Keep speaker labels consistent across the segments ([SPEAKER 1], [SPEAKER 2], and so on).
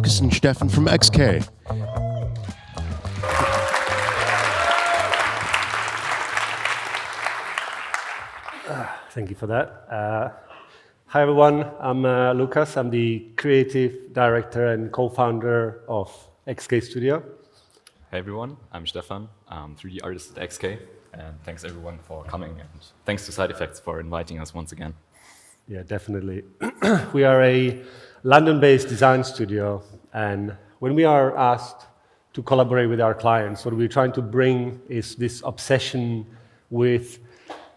[SPEAKER 1] Lukas and Stephan from XK.
[SPEAKER 2] Thank you for that. Hi everyone, I'm Lukas. I'm the creative director and co-founder of XK Studio.
[SPEAKER 3] Hey everyone, I'm Stephan, 3D artist at XK, and thanks everyone for coming, and thanks to Side Effects for inviting us once again.
[SPEAKER 2] Yeah, definitely. We are a London-based design studio, and when we are asked to collaborate with our clients, what we're trying to bring is this obsession with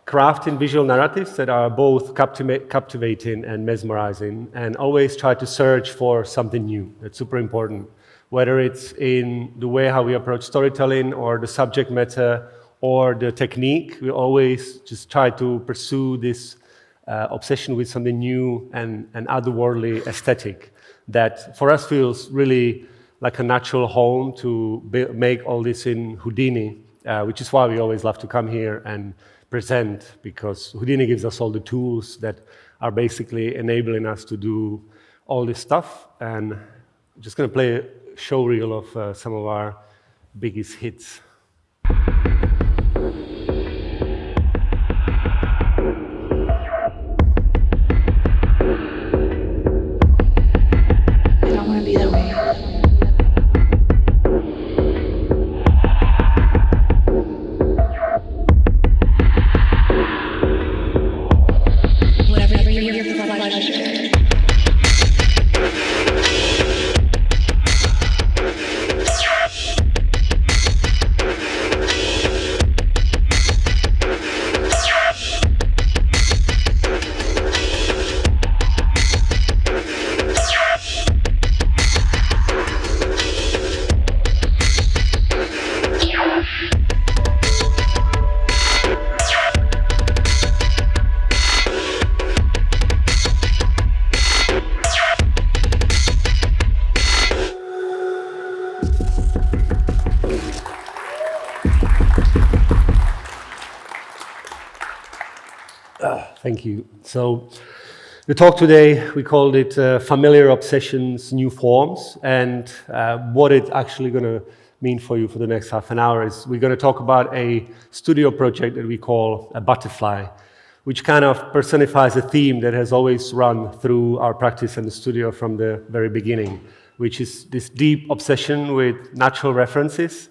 [SPEAKER 2] crafting visual narratives that are both captivating and mesmerizing, and always try to search for something new. That's super important. Whether it's in the way how we approach storytelling or the subject matter or the technique, we always just try to pursue this obsession with something new and otherworldly aesthetic that for us feels really like a natural home to make all this in Houdini, which is why we always love to come here and present, because Houdini gives us all the tools that are basically enabling us to do all this stuff. And I'm just going to play a showreel of some of our biggest hits.
[SPEAKER 4] I don't want to be that way.
[SPEAKER 2] Thank you. So the talk today, we called it Familiar Obsessions, New Forms. And what it's actually going to mean for you for the next half an hour is we're going to talk about a studio project that we call a butterfly, which kind of personifies a theme that has always run through our practice in the studio from the very beginning, which is this deep obsession with natural references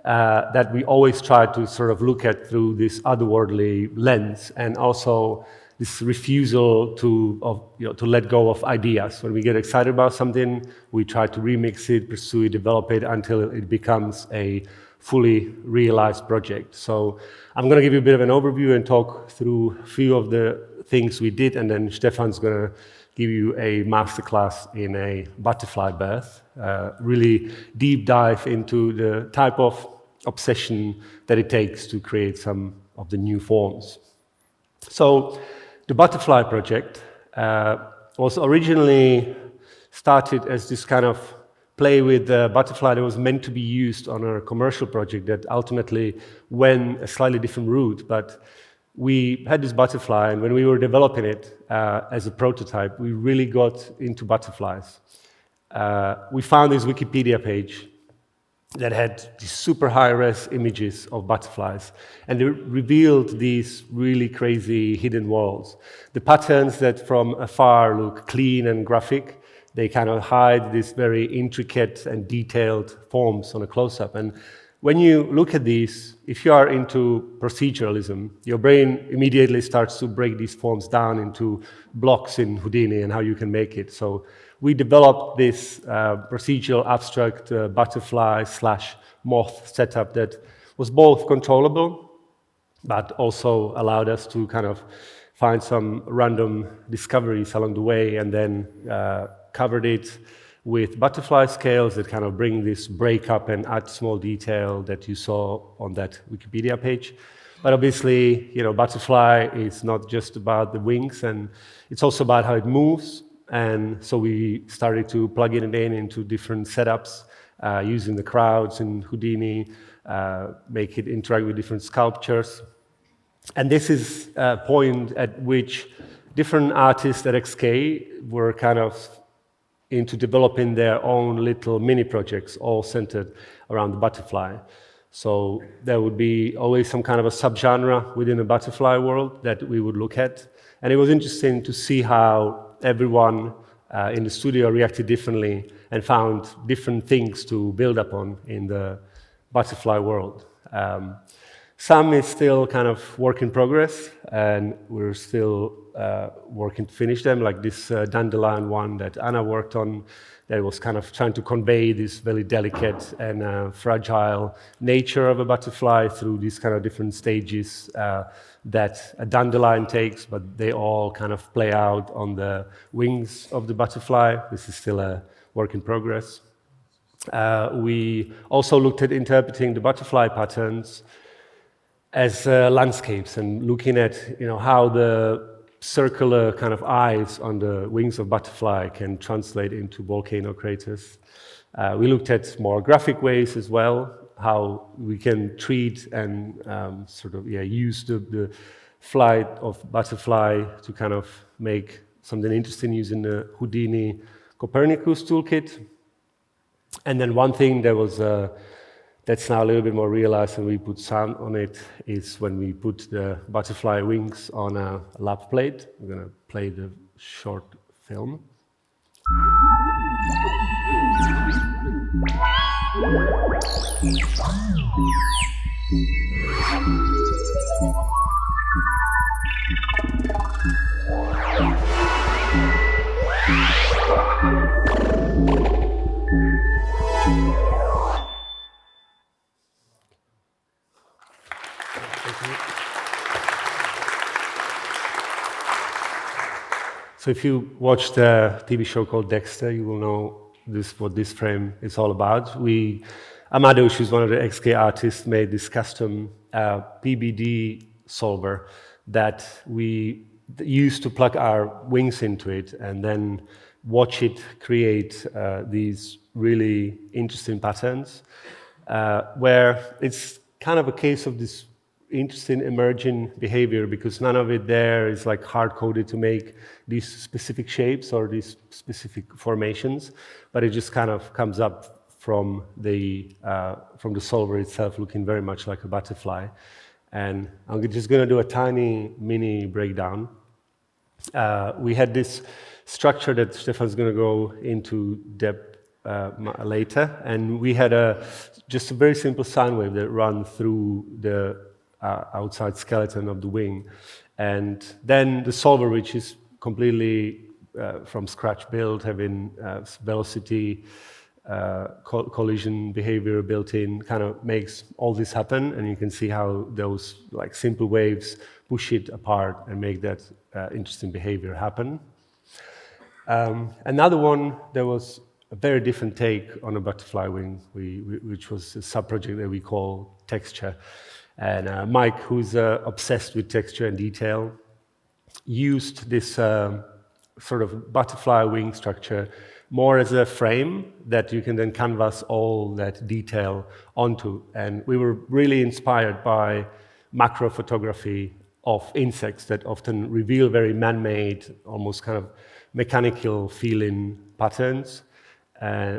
[SPEAKER 2] that we always try to sort of look at through this otherworldly lens, and also this refusal to let go of ideas. When we get excited about something, we try to remix it, pursue it, develop it until it becomes a fully realized project. So I'm going to give you a bit of an overview and talk through a few of the things we did, and then Stephan's going to give you a masterclass in a butterfly birth, really deep dive into the type of obsession that it takes to create some of the new forms. So the butterfly project was originally started as this kind of play with the butterfly that was meant to be used on a commercial project that ultimately went a slightly different route. But we had this butterfly, and when we were developing it as a prototype, we really got into butterflies. We found this Wikipedia page that had these super high-res images of butterflies, and they revealed these really crazy hidden worlds. The patterns that from afar look clean and graphic, they kind of hide these very intricate and detailed forms on a close-up. And when you look at these, if you are into proceduralism, your brain immediately starts to break these forms down into blocks in Houdini and how you can make it. So we developed this procedural abstract butterfly / moth setup that was both controllable, but also allowed us to kind of find some random discoveries along the way, and then covered it with butterfly scales that kind of bring this breakup and add small detail that you saw on that Wikipedia page. But obviously, butterfly is not just about the wings, and it's also about how it moves. And so we started to plug it in into different setups, using the crowds in Houdini, make it interact with different sculptures. And this is a point at which different artists at XK were kind of into developing their own little mini projects, all centered around the butterfly. So there would be always some kind of a subgenre within the butterfly world that we would look at. And it was interesting to see how everyone in the studio reacted differently and found different things to build upon in the butterfly world. Some is still kind of work in progress, and we're still working to finish them, like this Dandelion one that Anna worked on, that was kind of trying to convey this very delicate and fragile nature of a butterfly through these kind of different stages that a dandelion takes, but they all kind of play out on the wings of the butterfly. This is still a work in progress. We also looked at interpreting the butterfly patterns as landscapes and looking at how the circular kind of eyes on the wings of butterfly can translate into volcano craters. We looked at more graphic ways as well, how we can treat and use the flight of butterfly to kind of make something interesting using the Houdini Copernicus toolkit. And then one thing that was that's now a little bit more realized and we put sound on it is when we put the butterfly wings on a lap plate. We're going to play the short film. So if you watched the TV show called Dexter, you will know what this frame is all about. Amadou, who's one of the XK artists, made this custom PBD solver that we used to plug our wings into it and then watch it create these really interesting patterns, where it's kind of a case of this interesting emerging behavior because none of it there is like hard-coded to make these specific shapes or these specific formations, but it just kind of comes up from the solver itself, looking very much like a butterfly. And I'm just going to do a tiny mini breakdown. We had this structure that Stephan's going to go into depth later, and we had just a very simple sine wave that ran through the outside skeleton of the wing, and then the solver, which is completely from scratch built, having velocity, collision behavior built in, kind of makes all this happen, and you can see how those like simple waves push it apart and make that interesting behavior happen. Another one, there was a very different take on a butterfly wing, which was a sub-project that we call texture. And Mike, who's obsessed with texture and detail, used this sort of butterfly wing structure more as a frame that you can then canvas all that detail onto. And we were really inspired by macro photography of insects that often reveal very man-made, almost kind of mechanical feeling patterns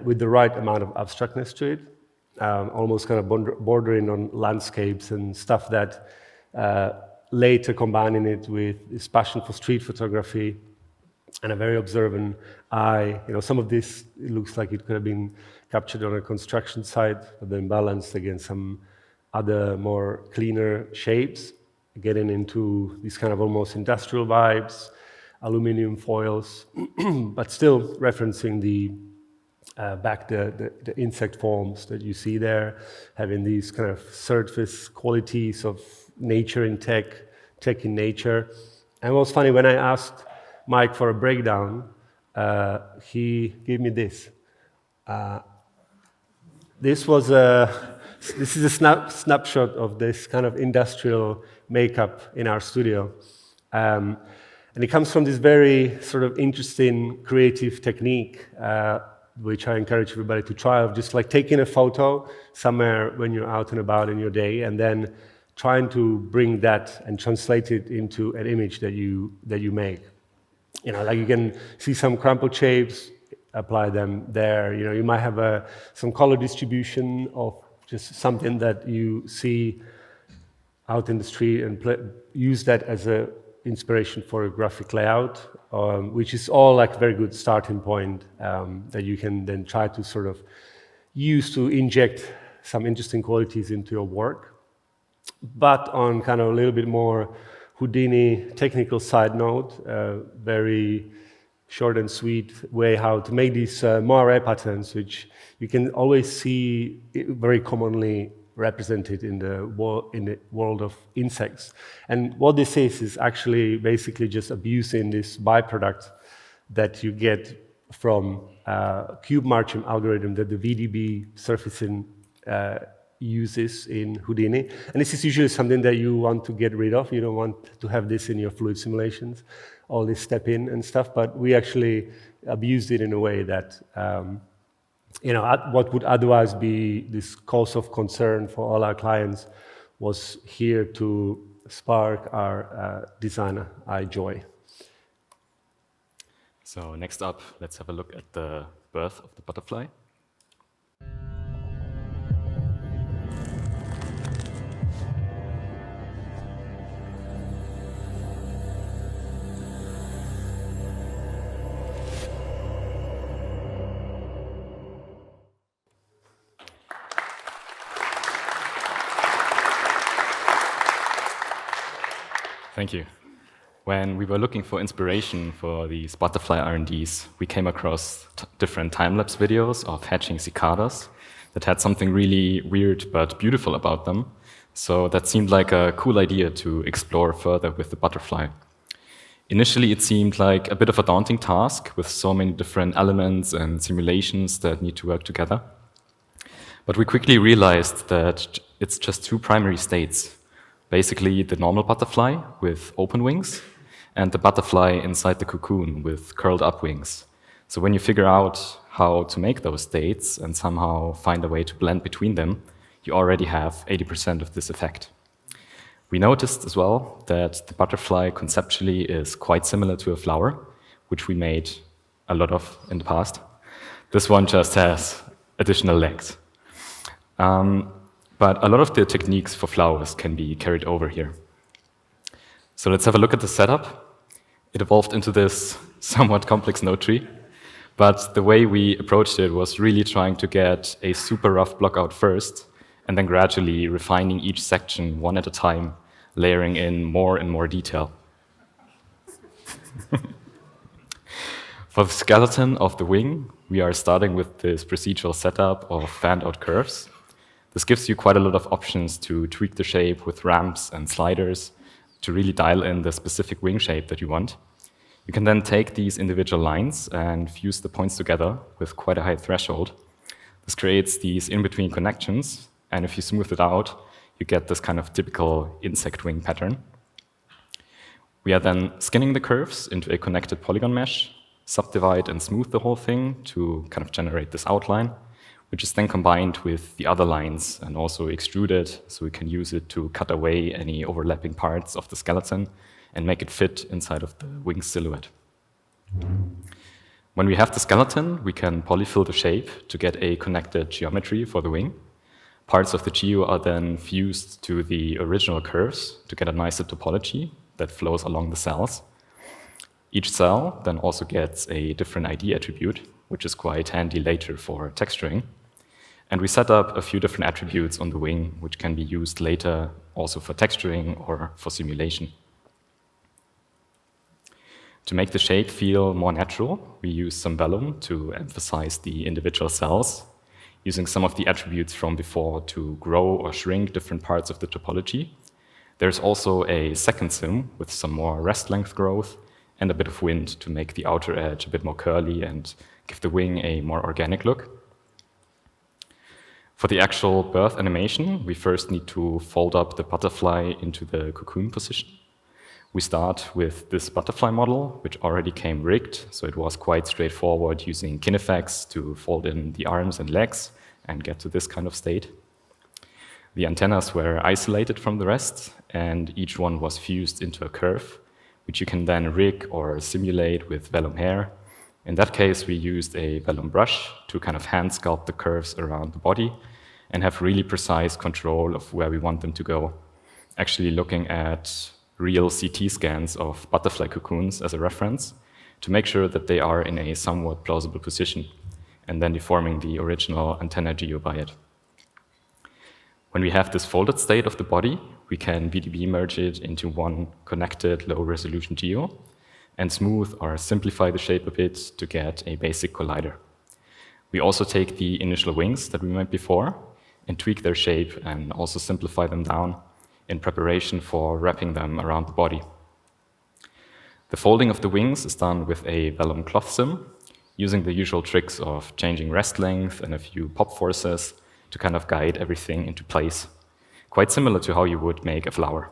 [SPEAKER 2] with the right amount of abstractness to it. Almost kind of bordering on landscapes and stuff that later combining it with this passion for street photography and a very observant eye. Some of this, it looks like it could have been captured on a construction site, but then balanced against some other more cleaner shapes, getting into these kind of almost industrial vibes, aluminum foils, but still referencing the insect forms that you see there, having these kind of surface qualities of nature in tech in nature. And it was funny, when I asked Mike for a breakdown, he gave me this. This is a snapshot of this kind of industrial makeup in our studio. And it comes from this very sort of interesting creative technique, which I encourage everybody to try, of just like taking a photo somewhere when you're out and about in your day, and then trying to bring that and translate it into an image that you make. Like you can see some crumpled shapes apply them there. You know, you might have some color distribution of just something that you see out in the street and use that as a inspiration for a graphic layout, which is all like a very good starting point that you can then try to sort of use to inject some interesting qualities into your work. But on kind of a little bit more Houdini technical side note, very short and sweet way how to make these moire patterns, which you can always see very commonly represented in the world of insects. And what this is actually basically just abusing this byproduct that you get from cube marching algorithm that the VDB surfacing uses in Houdini. And this is usually something that you want to get rid of. You don't want to have this in your fluid simulations, all this step in and stuff, but we actually abused it in a way that you know, what would otherwise be this cause of concern for all our clients was here to spark our designer eye joy.
[SPEAKER 3] So next up, let's have a look at the birth of the butterfly. Thank you. When we were looking for inspiration for these butterfly R&Ds, we came across different time-lapse videos of hatching cicadas that had something really weird but beautiful about them. So that seemed like a cool idea to explore further with the butterfly. Initially, it seemed like a bit of a daunting task with so many different elements and simulations that need to work together. But we quickly realized that it's just two primary states. Basically, the normal butterfly with open wings and the butterfly inside the cocoon with curled up wings. So when you figure out how to make those states and somehow find a way to blend between them, you already have 80% of this effect. We noticed as well that the butterfly conceptually is quite similar to a flower, which we made a lot of in the past. This one just has additional legs. But a lot of the techniques for flowers can be carried over here. So let's have a look at the setup. It evolved into this somewhat complex node tree, but the way we approached it was really trying to get a super rough block out first, and then gradually refining each section one at a time, layering in more and more detail. For the skeleton of the wing, we are starting with this procedural setup of fanned-out curves. This gives you quite a lot of options to tweak the shape with ramps and sliders to really dial in the specific wing shape that you want. You can then take these individual lines and fuse the points together with quite a high threshold. This creates these in-between connections, and if you smooth it out, you get this kind of typical insect wing pattern. We are then skinning the curves into a connected polygon mesh, subdivide and smooth the whole thing to kind of generate this outline, which is then combined with the other lines and also extruded, so we can use it to cut away any overlapping parts of the skeleton and make it fit inside of the wing silhouette. When we have the skeleton, we can polyfill the shape to get a connected geometry for the wing. Parts of the geo are then fused to the original curves to get a nicer topology that flows along the cells. Each cell then also gets a different ID attribute, which is quite handy later for texturing. And we set up a few different attributes on the wing, which can be used later also for texturing or for simulation. To make the shape feel more natural, we use some Vellum to emphasize the individual cells, using some of the attributes from before to grow or shrink different parts of the topology. There's also a second sim with some more rest length growth and a bit of wind to make the outer edge a bit more curly and give the wing a more organic look. For the actual birth animation, we first need to fold up the butterfly into the cocoon position. We start with this butterfly model, which already came rigged, so it was quite straightforward using KinFX to fold in the arms and legs and get to this kind of state. The antennas were isolated from the rest, and each one was fused into a curve, which you can then rig or simulate with Vellum hair In that case, we used a Vellum brush to kind of hand sculpt the curves around the body and have really precise control of where we want them to go. Actually looking at real CT scans of butterfly cocoons as a reference to make sure that they are in a somewhat plausible position, and then deforming the original antenna geo by it. When we have this folded state of the body, we can VDB merge it into one connected low-resolution geo and smooth or simplify the shape a bit to get a basic collider. We also take the initial wings that we made before and tweak their shape and also simplify them down in preparation for wrapping them around the body. The folding of the wings is done with a Vellum cloth sim, using the usual tricks of changing rest length and a few pop forces to kind of guide everything into place, quite similar to how you would make a flower.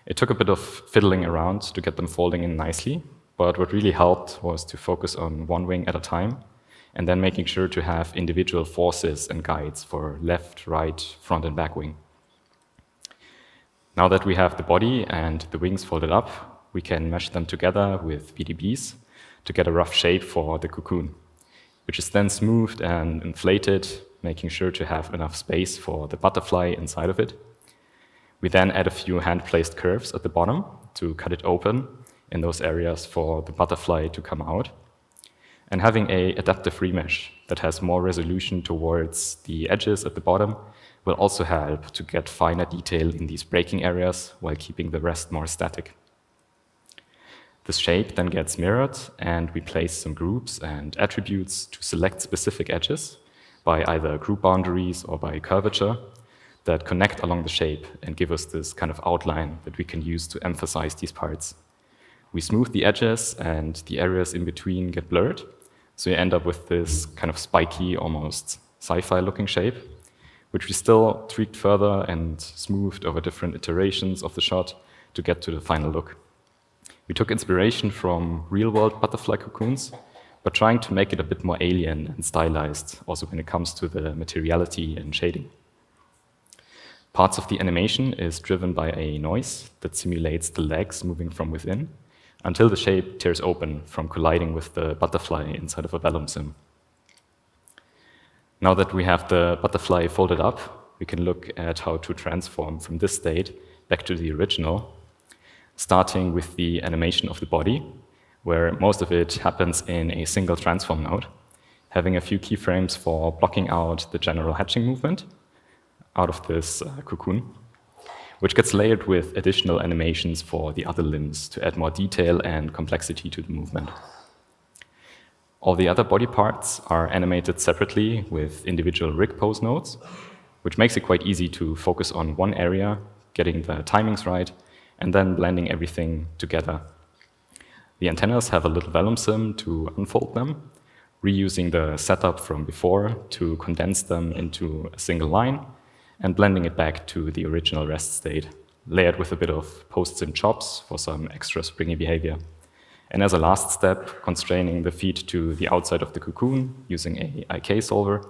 [SPEAKER 3] It took a bit of fiddling around to get them folding in nicely, but what really helped was to focus on one wing at a time, and then making sure to have individual forces and guides for left, right, front, and back wing. Now that we have the body and the wings folded up, we can mesh them together with VDBs to get a rough shape for the cocoon, which is then smoothed and inflated, making sure to have enough space for the butterfly inside of it. We then add a few hand-placed curves at the bottom to cut it open in those areas for the butterfly to come out. And having an adaptive remesh that has more resolution towards the edges at the bottom will also help to get finer detail in these breaking areas while keeping the rest more static. This shape then gets mirrored, and we place some groups and attributes to select specific edges by either group boundaries or by curvature that connect along the shape and give us this kind of outline that we can use to emphasize these parts. We smooth the edges, and the areas in between get blurred, so you end up with this kind of spiky, almost sci-fi looking shape, which we still tweaked further and smoothed over different iterations of the shot to get to the final look. We took inspiration from real-world butterfly cocoons, but trying to make it a bit more alien and stylized, also when it comes to the materiality and shading. Parts of the animation is driven by a noise that simulates the legs moving from within until the shape tears open from colliding with the butterfly inside of a Vellum sim. Now that we have the butterfly folded up, we can look at how to transform from this state back to the original, starting with the animation of the body, where most of it happens in a single transform node, having a few keyframes for blocking out the general hatching movement out of this cocoon, which gets layered with additional animations for the other limbs to add more detail and complexity to the movement. All the other body parts are animated separately with individual rig pose nodes, which makes it quite easy to focus on one area, getting the timings right, and then blending everything together. The antennas have a little Vellum sim to unfold them, reusing the setup from before to condense them into a single line, and blending it back to the original rest state, layered with a bit of post-sim chops for some extra springy behavior. And as a last step, constraining the feed to the outside of the cocoon using a IK solver,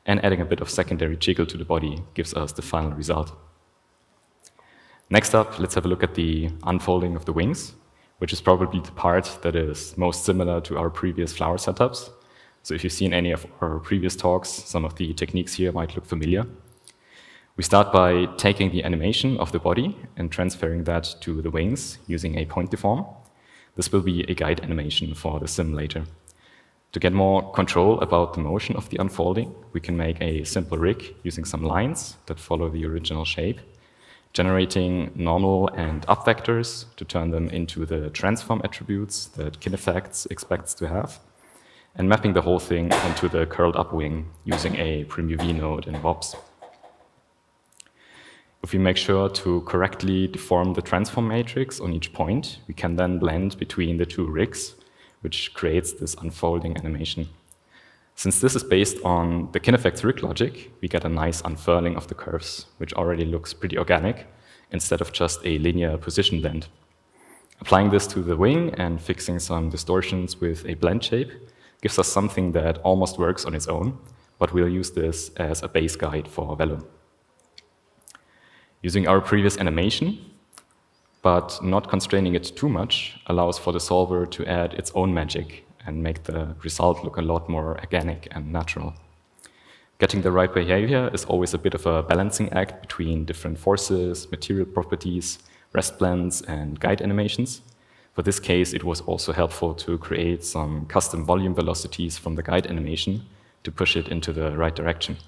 [SPEAKER 3] and adding a bit of secondary jiggle to the body gives us the final result. Next up, let's have a look at the unfolding of the wings, which is probably the part that is most similar to our previous flower setups. So if you've seen any of our previous talks, some of the techniques here might look familiar. We start by taking the animation of the body and transferring that to the wings using a point deform. This will be a guide animation for the sim later. To get more control about the motion of the unfolding, we can make a simple rig using some lines that follow the original shape, generating normal and up vectors to turn them into the transform attributes that KinFX expects to have, and mapping the whole thing onto the curled up wing using a PrimUV node and VOPs. If we make sure to correctly deform the transform matrix on each point, we can then blend between the two rigs, which creates this unfolding animation. Since this is based on the KinFX rig logic, we get a nice unfurling of the curves, which already looks pretty organic, instead of just a linear position blend. Applying this to the wing and fixing some distortions with a blend shape gives us something that almost works on its own, but we'll use this as a base guide for Vellum. Using our previous animation, but not constraining it too much, allows for the solver to add its own magic and make the result look a lot more organic and natural. Getting the right behavior is always a bit of a balancing act between different forces, material properties, rest blends, and guide animations. For this case, it was also helpful to create some custom volume velocities from the guide animation to push it into the right direction.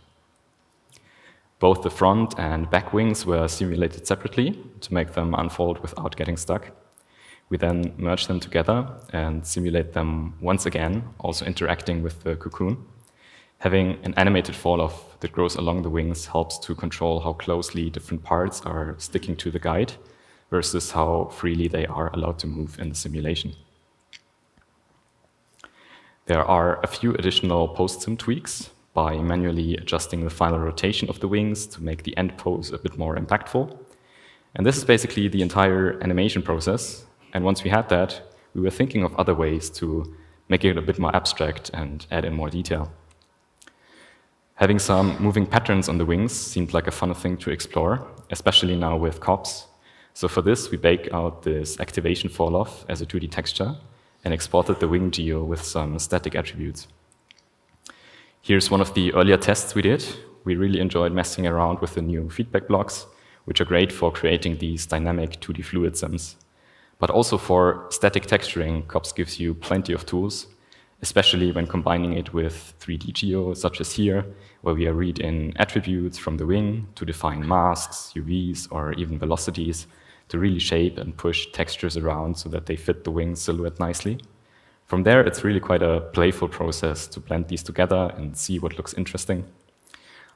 [SPEAKER 3] Both the front and back wings were simulated separately to make them unfold without getting stuck. We then merged them together and simulate them once again, also interacting with the cocoon. Having an animated fall-off that grows along the wings helps to control how closely different parts are sticking to the guide versus how freely they are allowed to move in the simulation. There are a few additional post-sim tweaks by manually adjusting the final rotation of the wings to make the end pose a bit more impactful. And this is basically the entire animation process. And once we had that, we were thinking of other ways to make it a bit more abstract and add in more detail. Having some moving patterns on the wings seemed like a fun thing to explore, especially now with cops. So for this, we baked out this activation fall-off as a 2D texture and exported the wing geo with some static attributes. Here's one of the earlier tests we did. We really enjoyed messing around with the new feedback blocks, which are great for creating these dynamic 2D fluid sims. But also for static texturing, COPS gives you plenty of tools, especially when combining it with 3D geo, such as here, where we read in attributes from the wing to define masks, UVs, or even velocities to really shape and push textures around so that they fit the wing silhouette nicely. From there, it's really quite a playful process to blend these together and see what looks interesting.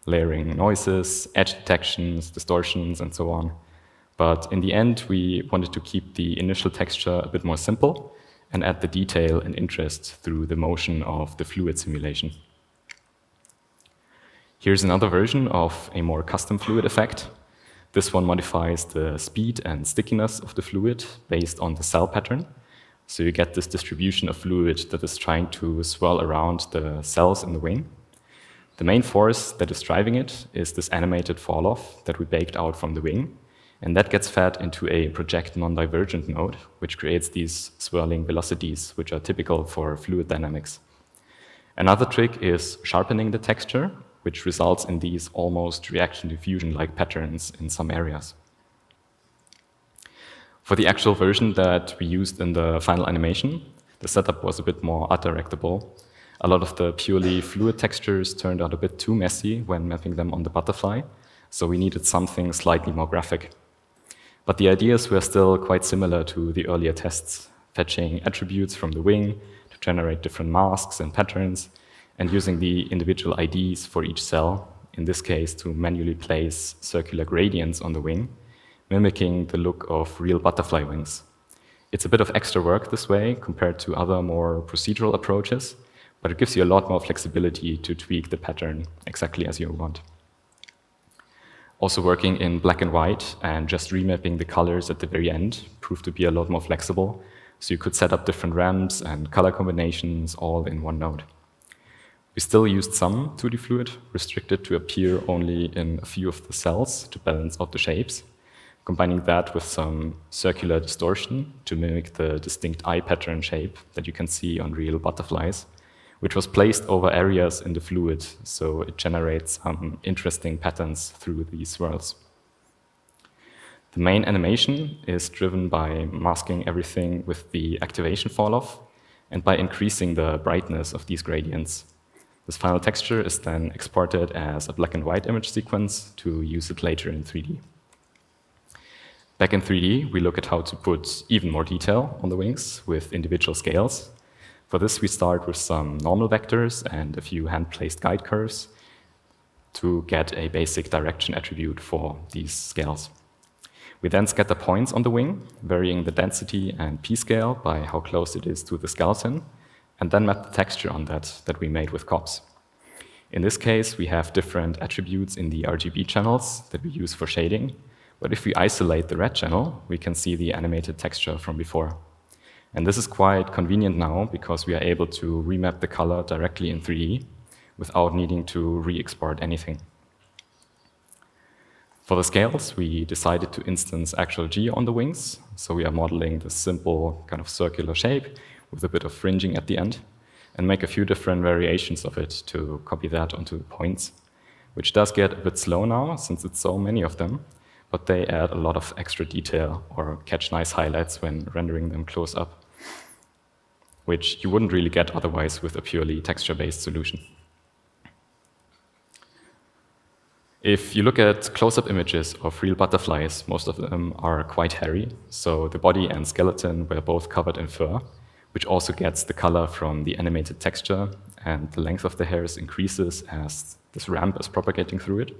[SPEAKER 3] Layering noises, edge detections, distortions, and so on. But in the end, we wanted to keep the initial texture a bit more simple and add the detail and interest through the motion of the fluid simulation. Here's another version of a more custom fluid effect. This one modifies the speed and stickiness of the fluid based on the cell pattern. So you get this distribution of fluid that is trying to swirl around the cells in the wing. The main force that is driving it is this animated fall-off that we baked out from the wing. And that gets fed into a project non-divergent node, which creates these swirling velocities, which are typical for fluid dynamics. Another trick is sharpening the texture, which results in these almost reaction diffusion-like patterns in some areas. For the actual version that we used in the final animation, the setup was a bit more art-directable. A lot of the purely fluid textures turned out a bit too messy when mapping them on the butterfly, so we needed something slightly more graphic. But the ideas were still quite similar to the earlier tests, fetching attributes from the wing to generate different masks and patterns, and using the individual IDs for each cell, in this case to manually place circular gradients on the wing, mimicking the look of real butterfly wings. It's a bit of extra work this way compared to other more procedural approaches, but it gives you a lot more flexibility to tweak the pattern exactly as you want. Also working in black and white and just remapping the colors at the very end proved to be a lot more flexible, so you could set up different ramps and color combinations all in one node. We still used some 2D fluid, restricted to appear only in a few of the cells to balance out the shapes, combining that with some circular distortion to mimic the distinct eye pattern shape that you can see on real butterflies, which was placed over areas in the fluid, so it generates some interesting patterns through these swirls. The main animation is driven by masking everything with the activation fall-off and by increasing the brightness of these gradients. This final texture is then exported as a black and white image sequence to use it later in 3D. Back in 3D, we look at how to put even more detail on the wings with individual scales. For this, we start with some normal vectors and a few hand-placed guide curves to get a basic direction attribute for these scales. We then scatter points on the wing, varying the density and p-scale by how close it is to the skeleton, and then map the texture on that we made with COPS. In this case, we have different attributes in the RGB channels that we use for shading, but if we isolate the red channel, we can see the animated texture from before. And this is quite convenient now because we are able to remap the color directly in 3D without needing to re-export anything. For the scales, we decided to instance actual geo on the wings. So we are modeling this simple kind of circular shape with a bit of fringing at the end, and make a few different variations of it to copy that onto points, which does get a bit slow now since it's so many of them, but they add a lot of extra detail or catch nice highlights when rendering them close up, which you wouldn't really get otherwise with a purely texture-based solution. If you look at close-up images of real butterflies, most of them are quite hairy, so the body and skeleton were both covered in fur, which also gets the color from the animated texture, and the length of the hairs increases as this ramp is propagating through it.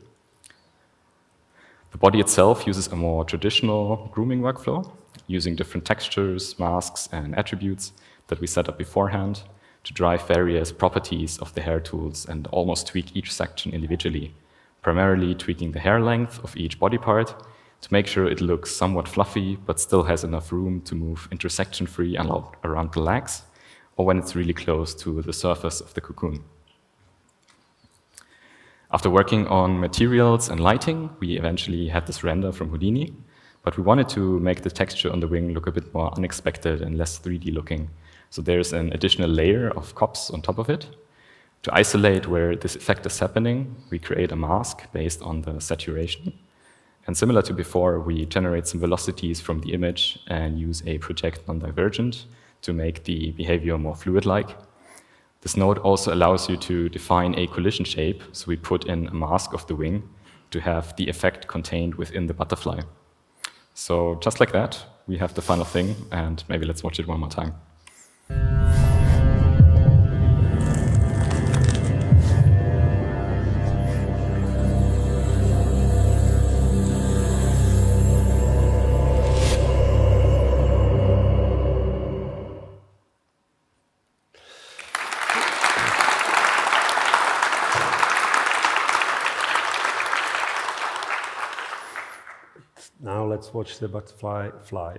[SPEAKER 3] The body itself uses a more traditional grooming workflow, using different textures, masks, and attributes that we set up beforehand to drive various properties of the hair tools and almost tweak each section individually, primarily tweaking the hair length of each body part to make sure it looks somewhat fluffy but still has enough room to move intersection-free around the legs, or when it's really close to the surface of the cocoon. After working on materials and lighting, we eventually had this render from Houdini, but we wanted to make the texture on the wing look a bit more unexpected and less 3D looking. So there's an additional layer of cops on top of it. To isolate where this effect is happening, we create a mask based on the saturation. And similar to before, we generate some velocities from the image and use a project non-divergent to make the behavior more fluid-like. This node also allows you to define a collision shape, so we put in a mask of the wing to have the effect contained within the butterfly. So just like that, we have the final thing, and maybe let's watch it one more time.
[SPEAKER 2] Now let's watch the butterfly fly.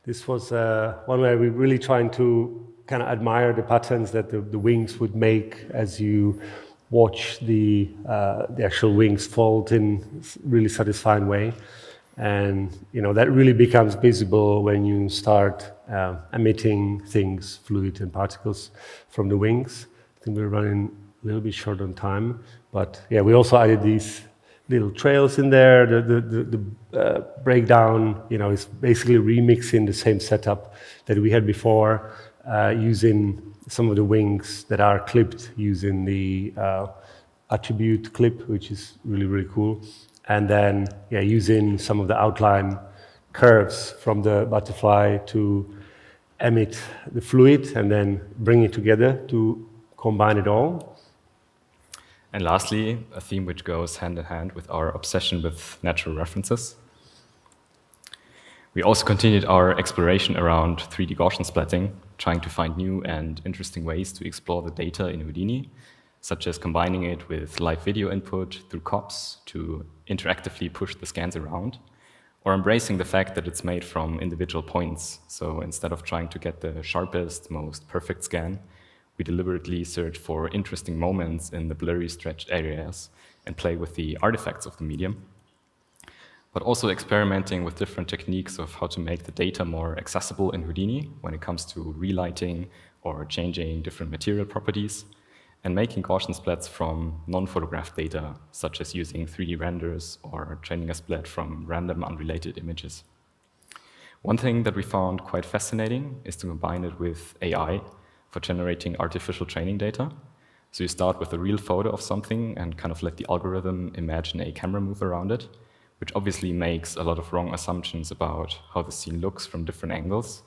[SPEAKER 2] This was one where we're really trying to kind of admire the patterns that the wings would make as you watch the actual wings fold in a really satisfying way. And that really becomes visible when you start emitting things, fluid and particles from the wings. I think we're running a little bit short on time, but yeah, we also added these little trails in there. The breakdown, is basically remixing the same setup that we had before, using some of the wings that are clipped using the attribute clip, which is really, really cool. And then, using some of the outline curves from the butterfly to emit the fluid and then bring it together to combine it all.
[SPEAKER 3] And lastly, a theme which goes hand in hand with our obsession with natural references. We also continued our exploration around 3D Gaussian splatting, trying to find new and interesting ways to explore the data in Houdini, such as combining it with live video input through COPs to interactively push the scans around, or embracing the fact that it's made from individual points. So instead of trying to get the sharpest, most perfect scan, we deliberately search for interesting moments in the blurry stretched areas and play with the artifacts of the medium, but also experimenting with different techniques of how to make the data more accessible in Houdini when it comes to relighting or changing different material properties, and making Gaussian splats from non-photographed data, such as using 3D renders or training a splat from random unrelated images. One thing that we found quite fascinating is to combine it with AI for generating artificial training data. So you start with a real photo of something and kind of let the algorithm imagine a camera move around it, which obviously makes a lot of wrong assumptions about how the scene looks from different angles.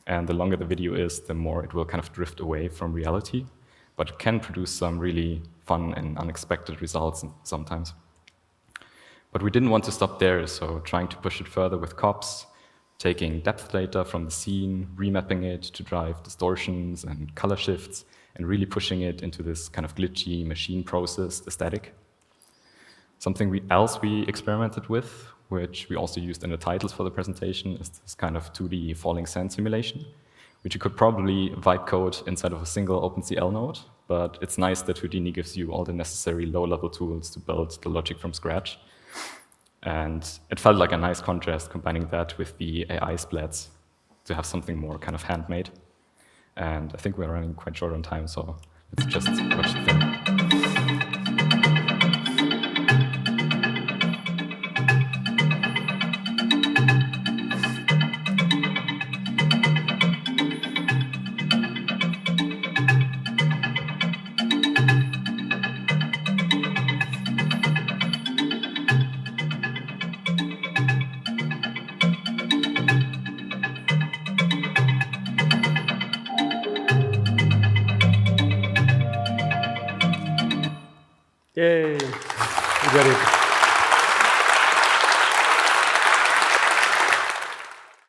[SPEAKER 3] And the longer the video is, the more it will kind of drift away from reality. But it can produce some really fun and unexpected results sometimes. But we didn't want to stop there, so trying to push it further with COPs, taking depth data from the scene, remapping it to drive distortions and color shifts, and really pushing it into this kind of glitchy machine processed aesthetic. Something else we experimented with, which we also used in the titles for the presentation, is this kind of 2D falling sand simulation, which you could probably vibe code inside of a single OpenCL node, but it's nice that Houdini gives you all the necessary low-level tools to build the logic from scratch. And it felt like a nice contrast combining that with the AI splats to have something more kind of handmade. And I think we're running quite short on time, so let's just watch the thing.
[SPEAKER 2] Yay, we got it.